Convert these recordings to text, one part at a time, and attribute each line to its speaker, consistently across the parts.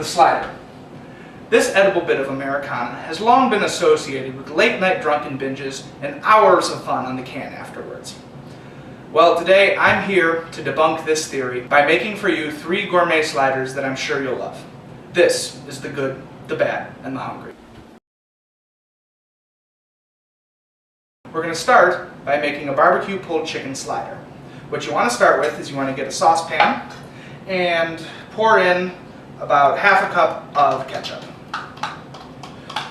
Speaker 1: the slider. This edible bit of Americana has long been associated with late-night drunken binges and hours of fun on the can afterwards. Well, today I'm here to debunk this theory by making for you 3 gourmet sliders that I'm sure you'll love. This is the good, the bad, and the hungry. We're going to start by making a barbecue pulled chicken slider. What you want to start with is you want to get a saucepan and pour in about half a cup of ketchup.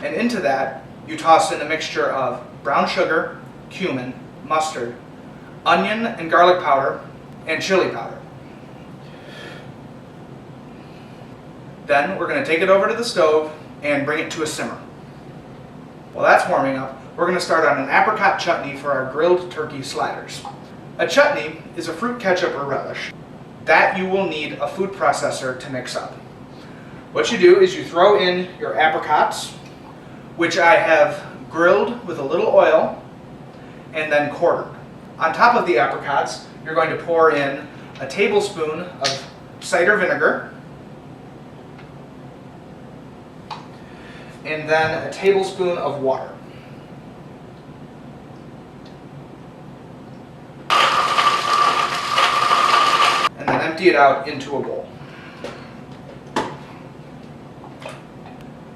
Speaker 1: And into that, you toss in a mixture of brown sugar, cumin, mustard, onion and garlic powder, and chili powder. Then we're going to take it over to the stove and bring it to a simmer. While that's warming up, we're going to start on an apricot chutney for our grilled turkey sliders. A chutney is a fruit ketchup or relish that you will need a food processor to mix up. What you do is you throw in your apricots, which I have grilled with a little oil and then quartered. On top of the apricots, you're going to pour in a tablespoon of cider vinegar and then a tablespoon of water. And then empty it out into a bowl.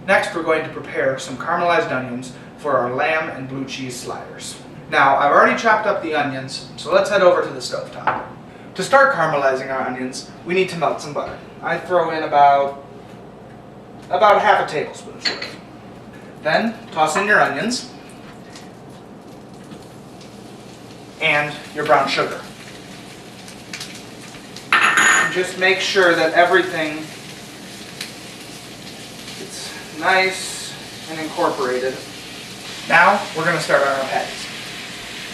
Speaker 1: Next, we're going to prepare some caramelized onions for our lamb and blue cheese sliders. Now, I've already chopped up the onions, so let's head over to the stovetop. To start caramelizing our onions, we need to melt some butter. I throw in about half a tablespoon worth. Then, toss in your onions and your brown sugar. And just make sure that everything is nice and incorporated. Now, we're going to start on our patties.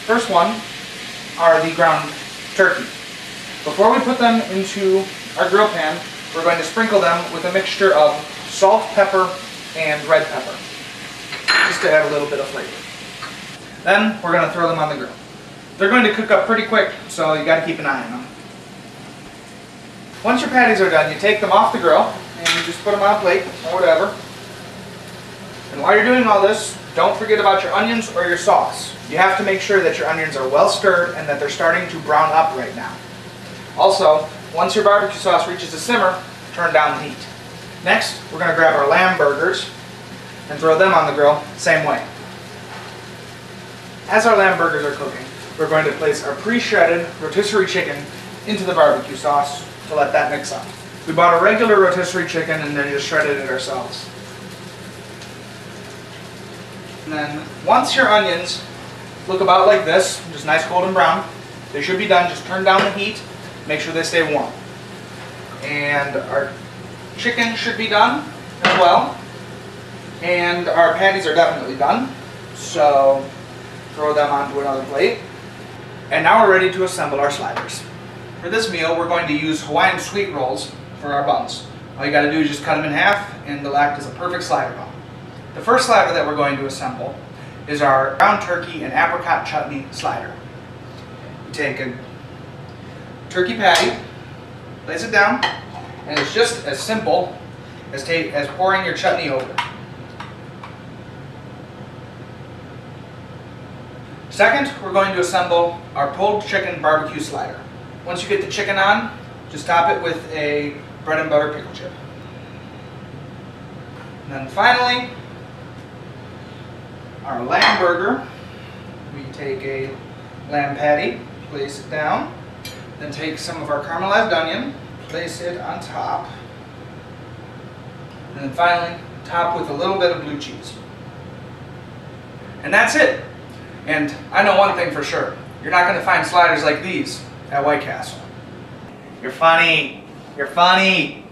Speaker 1: First one are the ground turkey. Before we put them into our grill pan, we're going to sprinkle them with a mixture of salt, pepper, and red pepper, just to add a little bit of flavor. Then we're going to throw them on the grill. They're going to cook up pretty quick, so you got to keep an eye on them. Once your patties are done, you take them off the grill and you just put them on a plate or whatever. And while you're doing all this, don't forget about your onions or your sauce. You have to make sure that your onions are well stirred and that they're starting to brown up right now. Also, once your barbecue sauce reaches a simmer, turn down the heat. Next, we're going to grab our lamb burgers and throw them on the grill, same way. As our lamb burgers are cooking, we're going to place our pre-shredded rotisserie chicken into the barbecue sauce to let that mix up. We bought a regular rotisserie chicken and then just shredded it ourselves. And then once your onions look about like this, just nice golden brown, they should be done. Just turn down the heat, make sure they stay warm. And our chicken should be done as well. And our patties are definitely done. So throw them onto another plate. And now we're ready to assemble our sliders. For this meal, we're going to use Hawaiian sweet rolls for our buns. All you got to do is just cut them in half and they'll act as a perfect slider bun. The first slider that we're going to assemble is our ground turkey and apricot chutney slider. You take a turkey patty, place it down, and it's just as simple as pouring your chutney over. Second, we're going to assemble our pulled chicken barbecue slider. Once you get the chicken on, just top it with a bread and butter pickle chip. And then finally, our lamb burger. We take a lamb patty, place it down, then take some of our caramelized onion, place it on top, and then finally top with a little bit of blue cheese. And that's it. And I know one thing for sure, you're not going to find sliders like these at White Castle. You're funny. You're funny.